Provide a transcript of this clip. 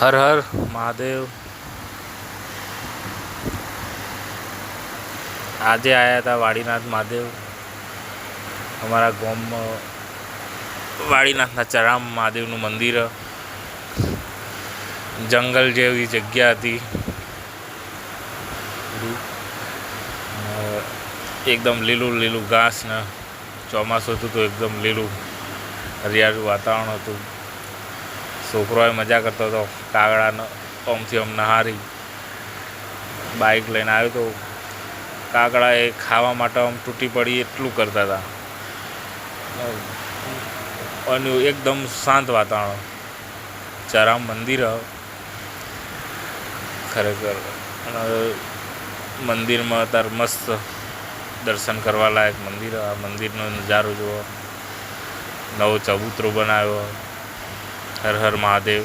હર હર મહાદેવ। આજે આવ્યા હતા વાડીનાથ મહાદેવ અમારા ગામમાં। વાડીનાથના ચરામ મહાદેવનું મંદિર, જંગલ જેવી જગ્યા હતી, એકદમ લીલું લીલું ઘાસ ને ચોમાસું હતું તો એકદમ લીલું હરિયાળું વાતાવરણ હતું। છોકરોએ મજા કરતો હતો, કાગડાને આમથી આમ નહારી બાઇક લઈને આવ્યો તો કાગડા એ ખાવા માટે આમ તૂટી પડી એટલું કરતા હતા અને એકદમ શાંત વાતાવરણ। ચરામ મંદિર ખરેખર, અને મંદિરમાં અત્યારે મસ્ત દર્શન કરવા લાયક મંદિર। આ મંદિરનો નજારો જુઓ, નવો ચબૂતરો બનાવ્યો। હર હર મહાદેવ।